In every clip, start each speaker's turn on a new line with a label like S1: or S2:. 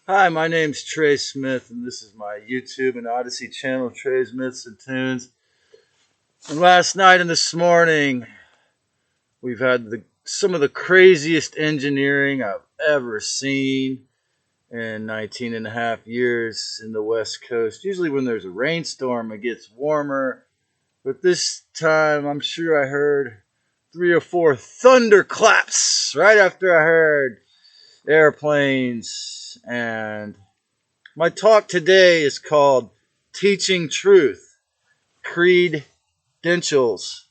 S1: Hi, my name's Trey Smith, and this is my YouTube and Odyssey channel, Trey's Myths and Tunes. And last night and this morning, we've had some of the craziest engineering I've ever seen in 19 and a half years in the West Coast. Usually when there's a rainstorm, it gets warmer. But this time, I'm sure I heard 3 or 4 thunderclaps right after I heard airplanes. And my talk today is called Teaching Truth, Creed-dentials,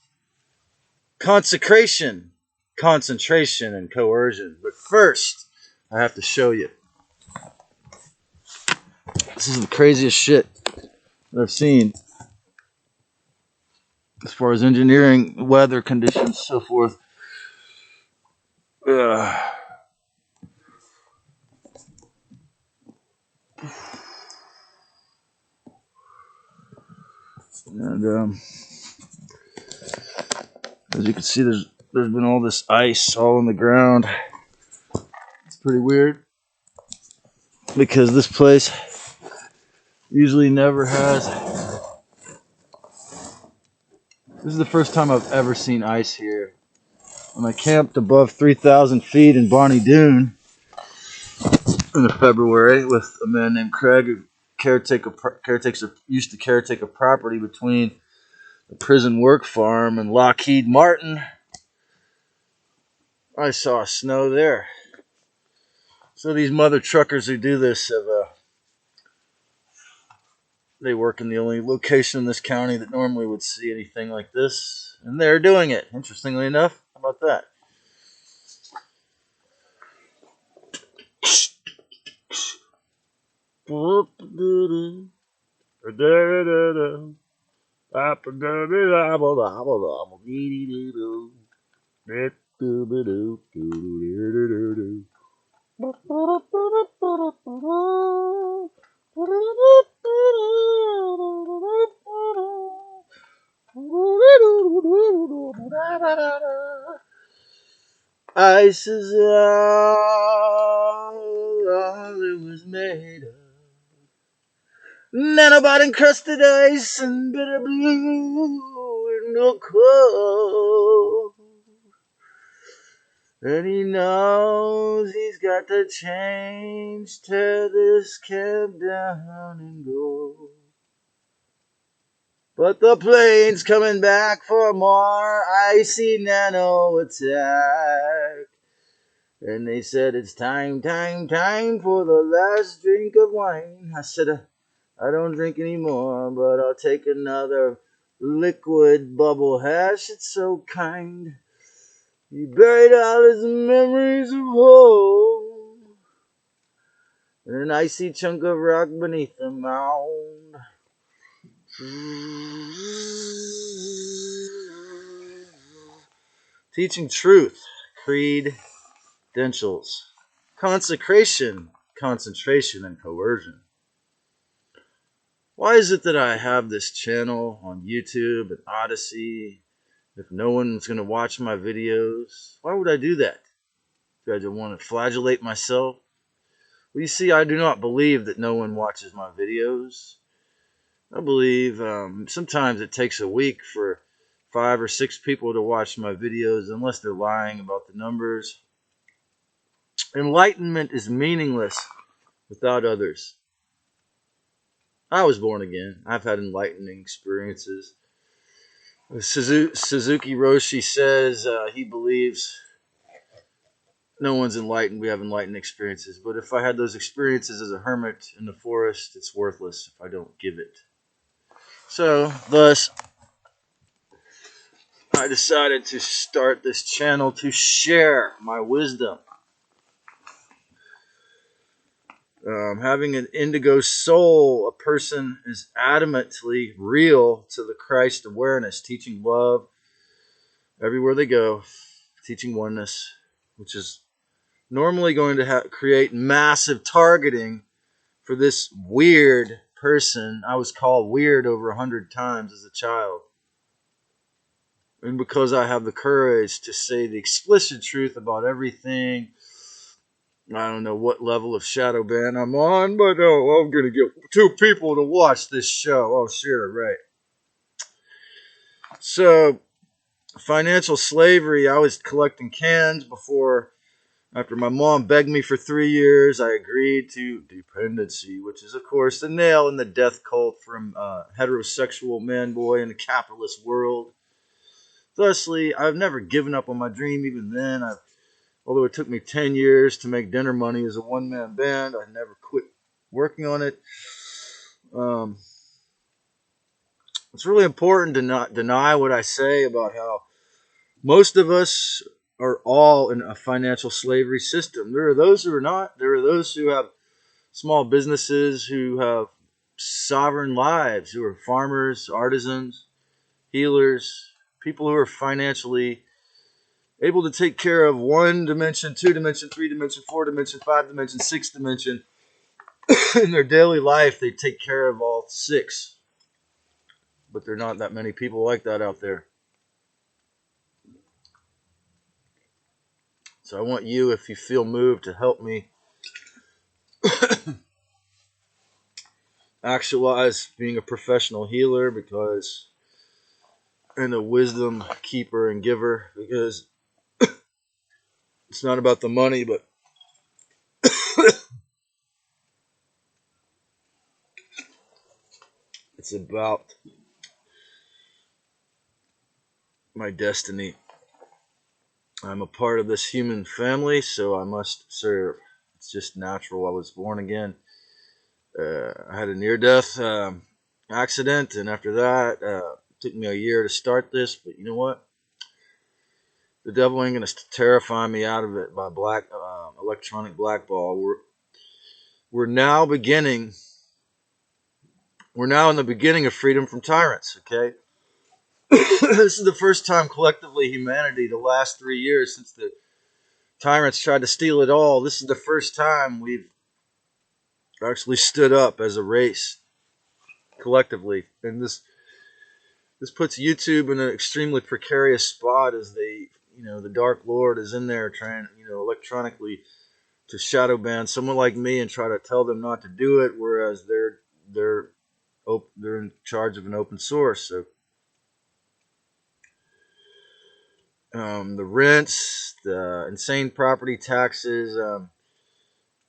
S1: Consecration, Concentration, and Coercion. But first, I have to show you. This is the craziest shit that I've seen as far as engineering, weather conditions, so forth. Ugh. And as you can see, there's been all this ice all on the ground. It's pretty weird because this place usually never has. This is the first time I've ever seen ice here. When I camped above 3,000 feet in Bonnie Doon in February with a man named Craig, who used to caretake a property between the prison work farm and Lockheed Martin, I saw snow there. So these mother truckers who do this they work in the only location in this county that normally would see anything like this, and they're doing it. Interestingly enough, how about that? Ice is all it was made of. Nanobot encrusted ice and bitter blue and no cold. And he knows he's got to change, tear this camp down and go. But the plane's coming back for more icy nano attack. And they said it's time for the last drink of wine. I said, I don't drink anymore, but I'll take another liquid bubble hash. It's so kind. He buried all his memories of home in an icy chunk of rock beneath the mound. Teaching Truth, Creed-dentials, Consecration, Concentration, and Coercion. Why is it that I have this channel on YouTube and Odyssey if no one's going to watch my videos? Why would I do that? Do I just want to flagellate myself? Well, you see, I do not believe that no one watches my videos. I believe sometimes it takes a week for 5 or 6 people to watch my videos, unless they're lying about the numbers. Enlightenment is meaningless without others. I was born again. I've had enlightening experiences. Suzuki Roshi says he believes no one's enlightened. We have enlightened experiences. But if I had those experiences as a hermit in the forest, it's worthless if I don't give it. So, thus, I decided to start this channel to share my wisdom. Having an indigo soul, a person is adamantly real to the Christ awareness, teaching love everywhere they go, teaching oneness, which is normally going to create massive targeting for this weird person. I was called weird over 100 times as a child. And because I have the courage to say the explicit truth about everything I don't know what level of shadow ban I'm on, but oh, I'm gonna get 2 people to watch this show. Oh, sure, right. So, financial slavery. I was collecting cans before. After my mom begged me for 3 years, I agreed to dependency, which is, of course, the nail in the death cult from heterosexual man boy in the capitalist world. Thusly, I've never given up on my dream. Even then, although it took me 10 years to make dinner money as a one-man band, I never quit working on it. Um, it's really important to not deny what I say about how most of us are all in a financial slavery system. There are those who are not. There are those who have small businesses, who have sovereign lives, who are farmers, artisans, healers, people who are financially able to take care of 1 dimension, 2 dimension, 3 dimension, 4 dimension, 5 dimension, 6 dimension. In their daily life, they take care of all 6. But there are not that many people like that out there. So I want you, if you feel moved, to help me actualize being a professional healer, because and a wisdom keeper and giver, because it's not about the money, but it's about my destiny. I'm a part of this human family, so I must serve. It's just natural. I was born again. I had a near-death accident, and after that, it took me a year to start this. But you know what? The devil ain't gonna terrify me out of it by electronic blackball. We're now beginning. We're now in the beginning of freedom from tyrants. Okay, this is the first time collectively humanity, the last 3 years since the tyrants tried to steal it all. This is the first time we've actually stood up as a race collectively, and this puts YouTube in an extremely precarious spot, as the Dark Lord is in there trying, electronically to shadow ban someone like me and try to tell them not to do it, whereas they're they're in charge of an open source. So the rents, the insane property taxes,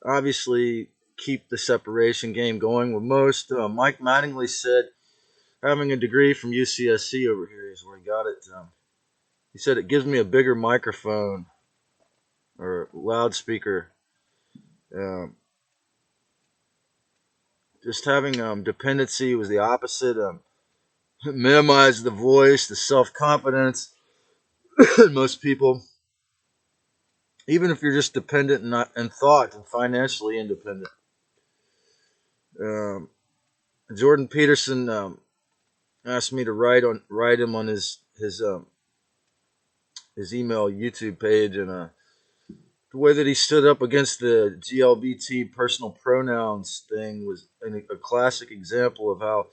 S1: obviously keep the separation game going with most. Mike Mattingly said, having a degree from UCSC over here is where he got it. He said it gives me a bigger microphone or loudspeaker. Um, just having dependency was the opposite. Minimize the voice, the self confidence. Most people, even if you're just dependent and not in thought and financially independent. Um, Jordan Peterson asked me to write him on his email YouTube page, and the way that he stood up against the GLBT personal pronouns thing was a classic example of how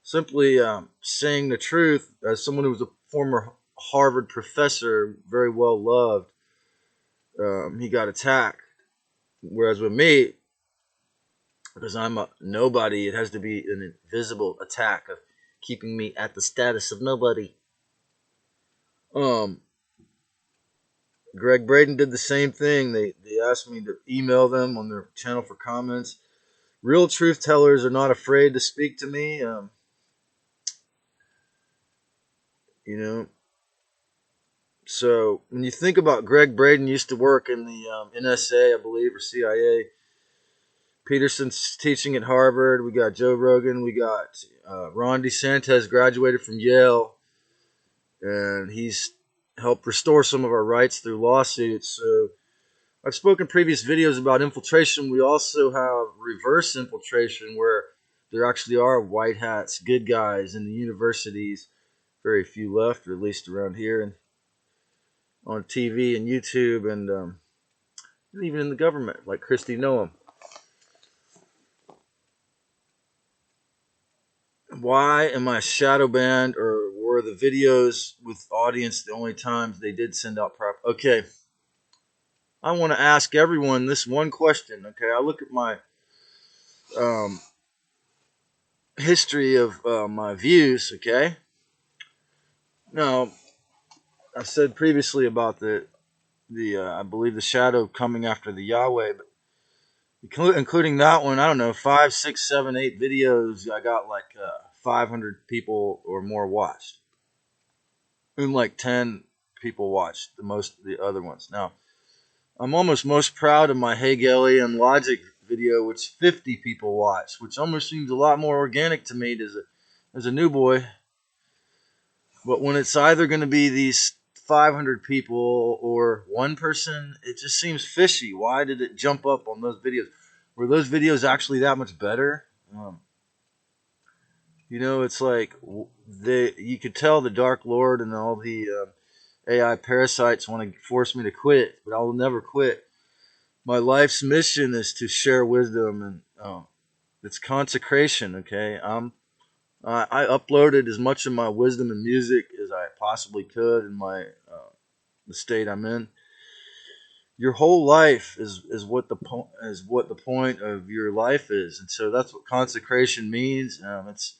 S1: simply saying the truth, as someone who was a former Harvard professor, very well loved, he got attacked. Whereas with me, because I'm a nobody, it has to be an invisible attack of keeping me at the status of nobody. Um, Greg Braden did the same thing. They asked me to email them on their channel for comments. Real truth tellers are not afraid to speak to me. You know, so when you think about Greg Braden, used to work in the NSA, I believe, or CIA. Peterson's teaching at Harvard. We got Joe Rogan. We got Ron DeSantis, graduated from Yale, and he's helped restore some of our rights through lawsuits. So I've spoken in previous videos about infiltration. We also have reverse infiltration, where there actually are white hats, good guys in the universities. Very few left, or at least around here, and on TV and YouTube, and even in the government, like Christy Noam. Why am I shadow banned, or were the videos with audience the only times they did send out prop? Okay, I want to ask everyone this one question. Okay, I look at my um, history of my views. Okay, now I said previously about the I believe the shadow coming after the Yahweh, but including that one, I don't know, 5, 6, 7, 8 videos. I got like 500 people or more watched, and like 10 people watched the most of the other ones. Now I'm almost most proud of my Hegelian logic video, which 50 people watched, which almost seems a lot more organic to me as a new boy. But when it's either going to be these 500 people or one person, it just seems fishy. Why did it jump up on those videos? Were those videos actually that much better? Um, it's like you could tell the Dark Lord and all the AI parasites want to force me to quit, but I will never quit. My life's mission is to share wisdom, and it's consecration. Okay, I uploaded as much of my wisdom and music as I possibly could in the state I'm in. Your whole life is what the point of your life is, and so that's what consecration means. It's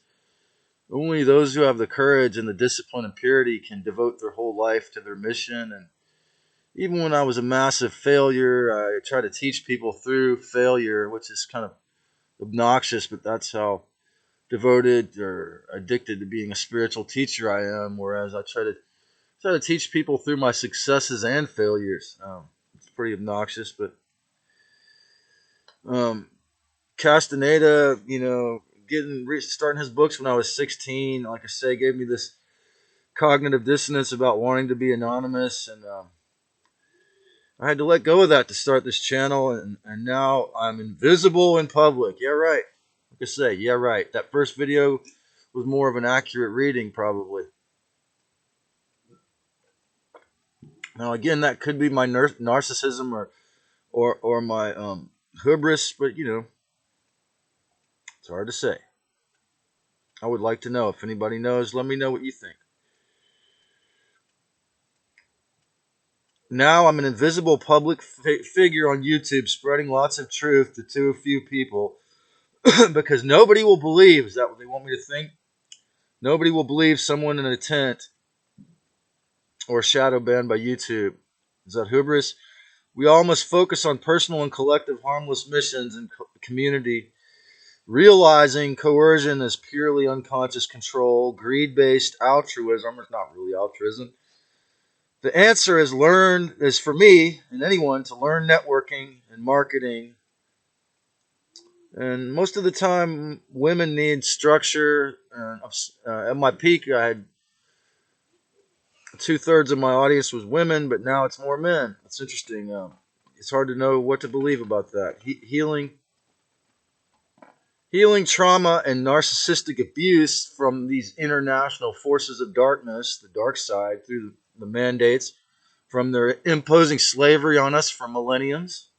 S1: only those who have the courage and the discipline and purity can devote their whole life to their mission. And even when I was a massive failure, I try to teach people through failure, which is kind of obnoxious, but that's how devoted or addicted to being a spiritual teacher I am. Whereas I try to teach people through my successes and failures. It's pretty obnoxious, but um, Castaneda, starting his books when I was 16. Like I say, gave me this cognitive dissonance about wanting to be anonymous, and I had to let go of that to start this channel, and now I'm invisible in public. Yeah, right. Like I say, yeah, right. That first video was more of an accurate reading, probably. Now, again, that could be my narcissism or my hubris, but it's hard to say. I would like to know. If anybody knows, let me know what you think. Now I'm an invisible public figure on YouTube, spreading lots of truth to too few people because nobody will believe. Is that what they want me to think? Nobody will believe someone in a tent or shadow banned by YouTube. Is that hubris? We all must focus on personal and collective harmless missions and community, realizing coercion is purely unconscious control, greed-based altruism is not really altruism. The answer is for me and anyone to learn networking and marketing. And most of the time, women need structure. At my peak, I had 2/3 of my audience was women, but now it's more men. It's interesting. It's hard to know what to believe about that. Healing trauma and narcissistic abuse from these international forces of darkness, the dark side, through the mandates, from their imposing slavery on us for millenniums.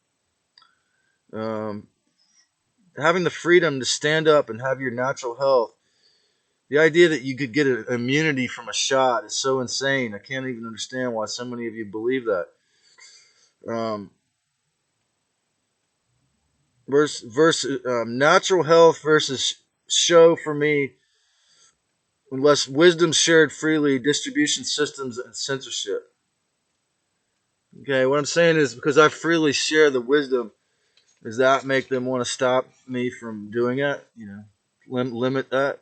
S1: Um, Having the freedom to stand up and have your natural health. The idea that you could get an immunity from a shot is so insane. I can't even understand why so many of you believe that. Um, Natural health versus show for me, unless wisdom shared freely, distribution systems and censorship. Okay, what I'm saying is because I freely share the wisdom, does that make them want to stop me from doing it? Limit that.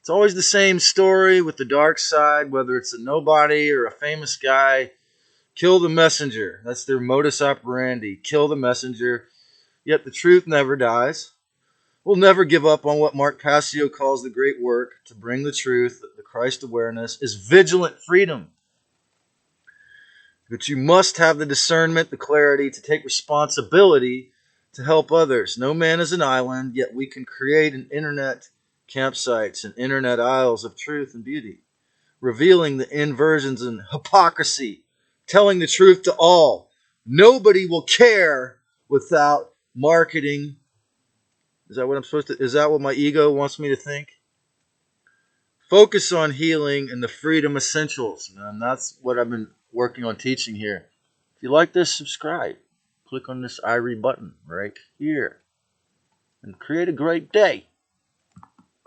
S1: It's always the same story with the dark side, whether it's a nobody or a famous guy. Kill the messenger. That's their modus operandi. Kill the messenger. Yet the truth never dies. We'll never give up on what Mark Passio calls the great work to bring the truth, the Christ awareness, is vigilant freedom. But you must have the discernment, the clarity to take responsibility to help others. No man is an island, yet we can create an internet campsites and internet isles of truth and beauty, revealing the inversions and hypocrisy, telling the truth to all. Nobody will care without marketing. Is that what I'm supposed to? Is that what my ego wants me to think? Focus on healing and the freedom essentials, and that's what I've been working on teaching here. If you like this, subscribe. Click on this ivory button right here. And create a great day.